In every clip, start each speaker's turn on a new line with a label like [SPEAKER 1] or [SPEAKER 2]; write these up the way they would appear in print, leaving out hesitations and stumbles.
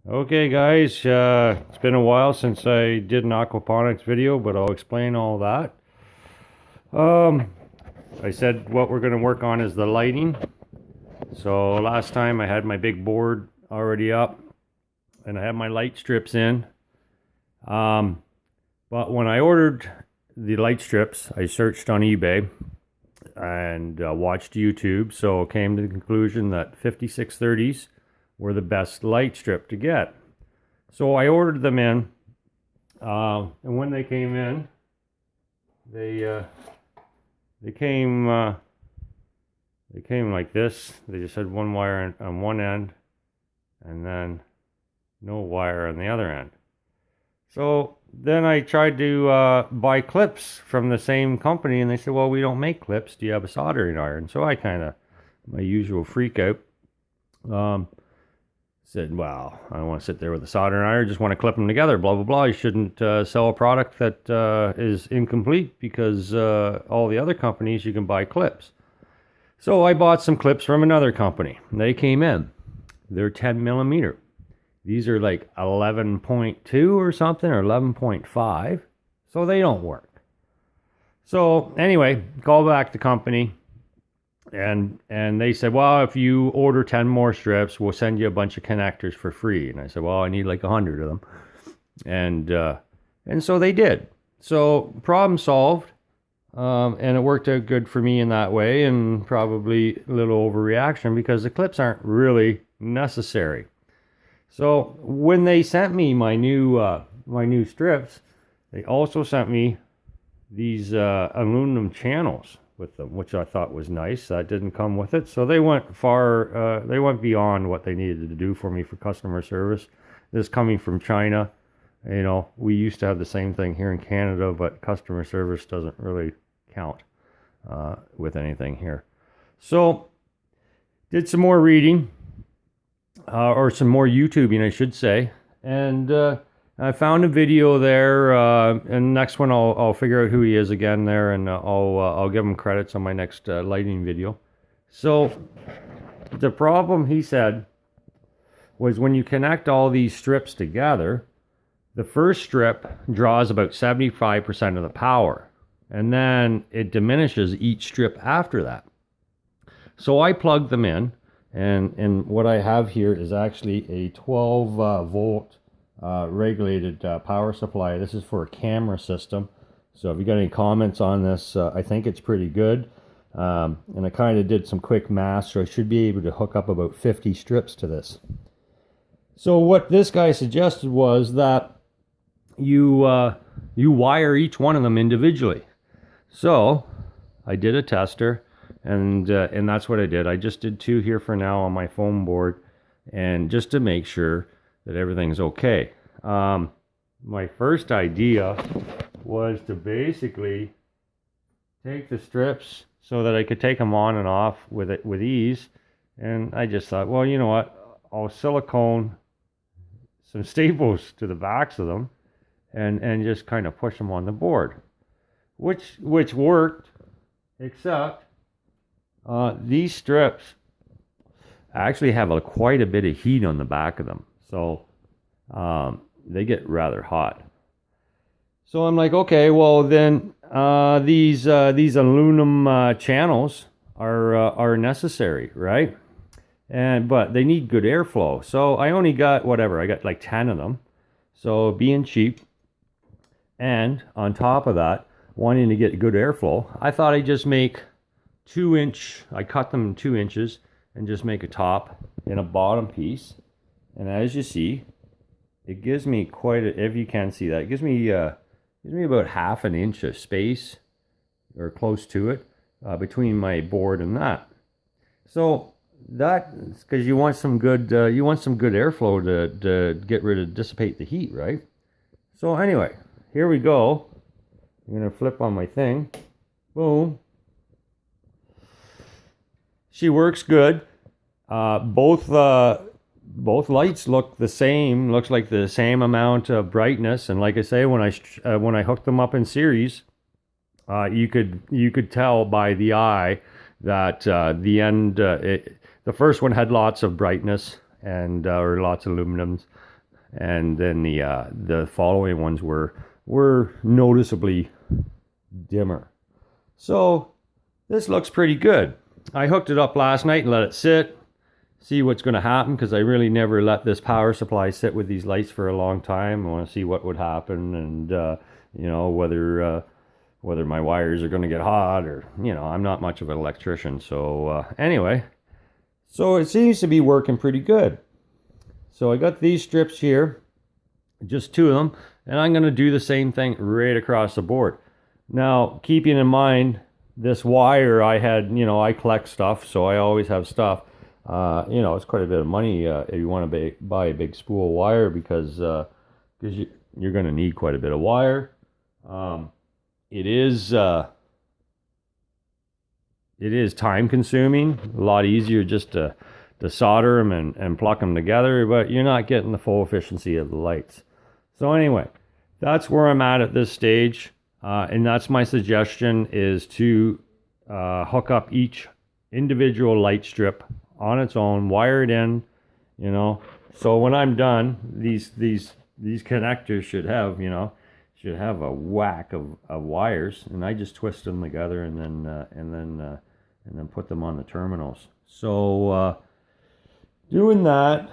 [SPEAKER 1] Okay, guys, it's been a while since I did an aquaponics video, but I'll explain all that. Um, I said what we're going to work on is the lighting. So last time I had my big board already up and I had my light strips in. Um, but when I ordered the light strips, I searched on eBay and watched YouTube. So came to the conclusion that 5630s were the best light strip to get. So I ordered them in. And when they came in, they they came uh, they came like this. They just had one wire on one end, and then no wire on the other end. So then I tried to buy clips from the same company, and they said, "Well, we don't make clips. Do you have a soldering iron?" So I kind of, my usual freak out. Um, Said, well, I don't want to sit there with a soldering iron. I just want to clip them together. Blah blah blah. You shouldn't sell a product that is incomplete because all the other companies you can buy clips. So I bought some clips from another company. They came in. They're 10 millimeter. These are like 11.2 or something, or 11.5. So they don't work. So anyway, call back the company. And they said, well, if you order 10 more strips, we'll send you a bunch of connectors for free. And I said, well, I need like 100 of them. And so they did. So problem solved. And it worked out good for me in that way, and probably a little overreaction because the clips aren't really necessary. So when they sent me my new strips, they also sent me these aluminum channels with them, which I thought was nice. That didn't come with it, so they went far. They went beyond what they needed to do for me for customer service. This coming from China, you know, we used to have the same thing here in Canada, but customer service doesn't really count with anything here. So did some more reading, or some more YouTubing, I should say, and I found a video there, and next one I'll figure out who he is again there, and I'll give him credits on my next lighting video. So the problem, he said, was when you connect all these strips together, the first strip draws about 75% of the power, and then it diminishes each strip after that. So I plugged them in, and what I have here is actually a 12 volt regulated power supply. This is for a camera system. So if you got any comments on this, I think it's pretty good. And I kind of did some quick math, so I should be able to hook up about 50 strips to this. So what this guy suggested was that you wire each one of them individually. So I did a tester, and that's what I did. I just did two here for now on my foam board, and just to make sure that everything's okay. My first idea was to basically take the strips so that I could take them on and off with it with ease. And I just thought, well, you know what? I'll silicone some staples to the backs of them and just kind of push them on the board, which worked, except these strips actually have quite a bit of heat on the back of them. So they get rather hot. So I'm like, okay, well then these aluminum channels are necessary, right? But they need good airflow. So I only got whatever. I got like 10 of them. So being cheap, and on top of that, wanting to get good airflow, I thought I'd just make 2-inch. I cut them 2 inches and just make a top and a bottom piece. And as you see, it gives me quite a, if you can see that, it gives me about 1/2 inch of space, or close to it, between my board and that. So that's because you want some good airflow to get rid of, dissipate the heat, right? So anyway, here we go. I'm gonna flip on my thing. Boom. She works good. Both lights look the same. Looks like the same amount of brightness. And like I say, when I hooked them up in series, you could tell by the eye that the first one had lots of brightness, and or lots of aluminums, and then the following ones were noticeably dimmer. So this looks pretty good. I hooked it up last night and let it sit, see what's going to happen, because I really never let this power supply sit with these lights for a long time. I want to see what would happen, and you know, whether my wires are going to get hot, or, you know, I'm not much of an electrician. So anyway, so it seems to be working pretty good. So I got these strips here, just 2 of them, and I'm going to do the same thing right across the board. Now, keeping in mind this wire, I had, you know, I collect stuff, so I always have stuff. You know, it's quite a bit of money if you want to buy a big spool of wire, because you're going to need quite a bit of wire. It is time consuming. A lot easier just to solder them and pluck them together, but you're not getting the full efficiency of the lights. So anyway, that's where I'm at this stage, and that's my suggestion, is to hook up each individual light strip on its own, wire it in, you know. So when I'm done, these connectors should have, you know, a whack of wires, and I just twist them together and then put them on the terminals. So doing that,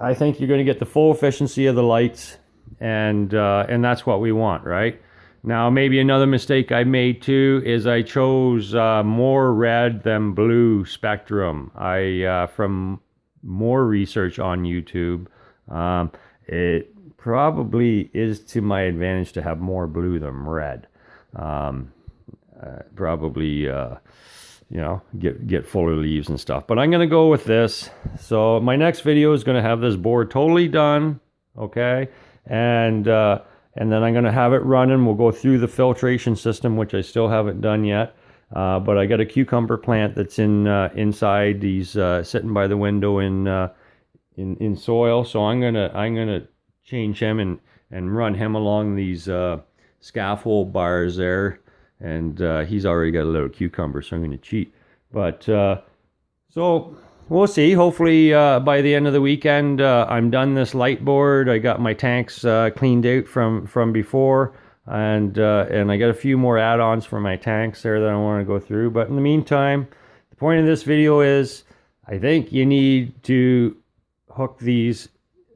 [SPEAKER 1] I think you're going to get the full efficiency of the lights, and that's what we want, right? Now, maybe another mistake I made too is I chose more red than blue spectrum. From more research on YouTube, it probably is to my advantage to have more blue than red. Probably, you know, get fuller leaves and stuff. But I'm going to go with this. So my next video is going to have this board totally done, okay? And then I'm going to have it running. We'll go through the filtration system, which I still haven't done yet. But I got a cucumber plant that's inside. He's sitting by the window in soil. So I'm gonna change him and run him along these scaffold bars there. And he's already got a little cucumber, so I'm going to cheat. But so we'll see. Hopefully by the end of the weekend, I'm done this light board. I got my tanks cleaned out from before, and I got a few more add-ons for my tanks there that I want to go through. But in the meantime, the point of this video is, I think you need to hook these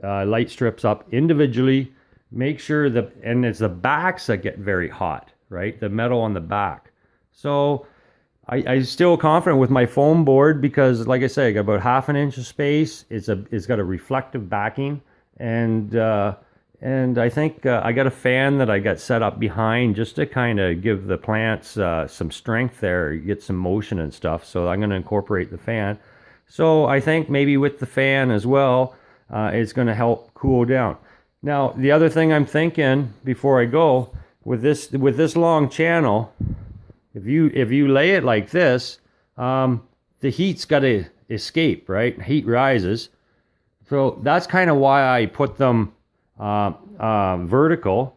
[SPEAKER 1] light strips up individually. Make sure and it's the backs that get very hot, right? The metal on the back. So I'm still confident with my foam board, because, like I say, I got about 1/2 inch of space. It's got a reflective backing, and I think I got a fan that I got set up behind just to kind of give the plants some strength there, get some motion and stuff. So I'm going to incorporate the fan. So I think maybe with the fan as well, it's going to help cool down. Now, the other thing I'm thinking before I go, with this long channel, if you lay it like this, the heat's got to escape, right? Heat rises. So that's kind of why I put them vertical.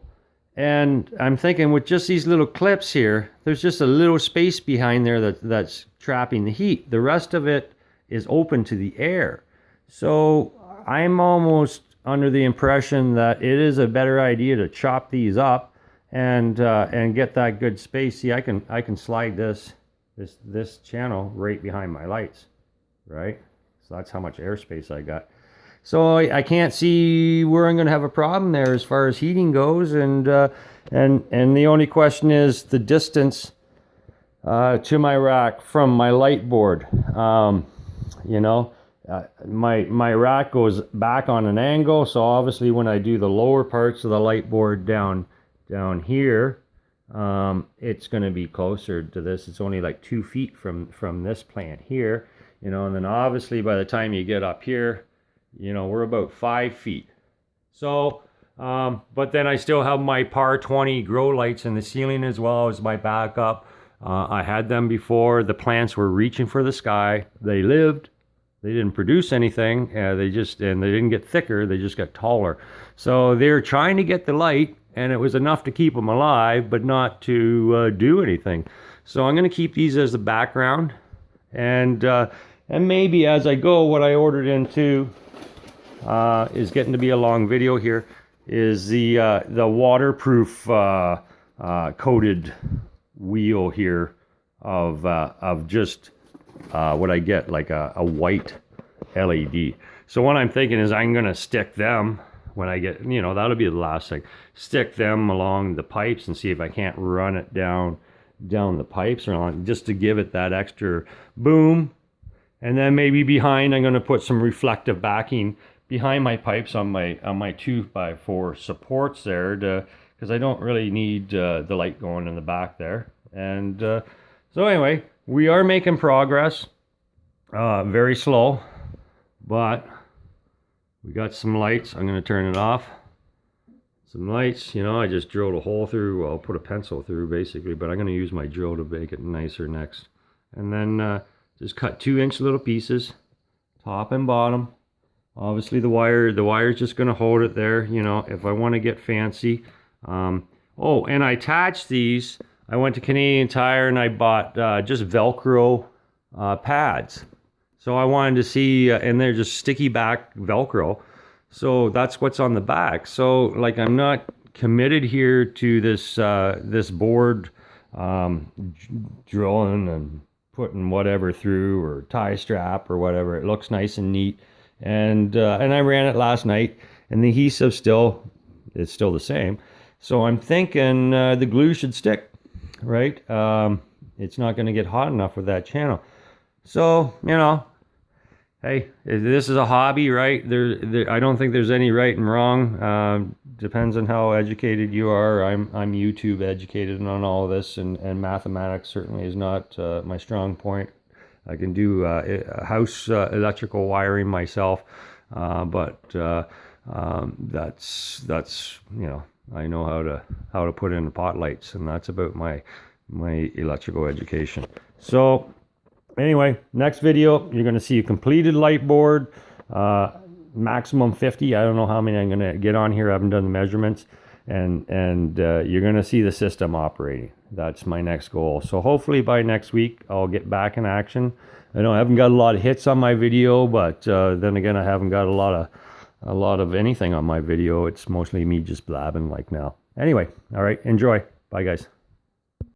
[SPEAKER 1] And I'm thinking with just these little clips here, there's just a little space behind there that's trapping the heat. The rest of it is open to the air. So I'm almost under the impression that it is a better idea to chop these up and get that good space. See, I can slide this channel right behind my lights, right? So that's how much airspace I got. So I can't see where I'm going to have a problem there as far as heating goes, and the only question is the distance to my rack from my light board. You know, my rack goes back on an angle, so obviously when I do the lower parts of the light board down here, it's going to be closer to this. It's only like 2 feet from this plant here, you know, and then obviously by the time you get up here, you know, we're about 5 feet. So, but then I still have my PAR 20 grow lights in the ceiling as well as my backup. I had them before. The plants were reaching for the sky. They lived. They didn't produce anything. They didn't get thicker. They just got taller. So they're trying to get the light, and it was enough to keep them alive, but not to do anything. So I'm going to keep these as the background, and And maybe as I go, what I ordered into is getting to be a long video here, is the waterproof coated wheel here of just what I get, like a white LED. So what I'm thinking is I'm gonna stick them when I get, you know, that'll be the last thing. Stick them along the pipes and see if I can't run it down the pipes or on, just to give it that extra boom. And then maybe behind, I'm gonna put some reflective backing behind my pipes on my 2x4 supports there, because I don't really need the light going in the back there. And so anyway, we are making progress. Very slow, but we got some lights. I'm going to turn it off. Some lights, you know, I just drilled a hole through. Well, I'll put a pencil through basically, but I'm going to use my drill to make it nicer next. And then just cut 2-inch little pieces, top and bottom. Obviously the wire's just going to hold it there, you know, if I want to get fancy. Oh, and I attached these. I went to Canadian Tire and I bought just Velcro pads. So I wanted to see, and they're just sticky back Velcro. So that's what's on the back. So like, I'm not committed here to this this board drilling and putting whatever through, or tie strap or whatever. It looks nice and neat. And I ran it last night, and the adhesive it's still the same. So I'm thinking the glue should stick, right? It's not going to get hot enough with that channel. So, you know, hey, this is a hobby, right? I don't think there's any right and wrong. Depends on how educated you are. I'm YouTube educated on all of this, and mathematics certainly is not my strong point. I can do house electrical wiring myself, but that's you know, I know how to put in pot lights, and that's about my electrical education. So anyway, next video, you're going to see a completed light board, maximum 50. I don't know how many I'm going to get on here. I haven't done the measurements. And you're going to see the system operating. That's my next goal. So hopefully by next week, I'll get back in action. I know I haven't got a lot of hits on my video, but then again, I haven't got a lot of anything on my video. It's mostly me just blabbing like now. Anyway, all right, enjoy. Bye, guys.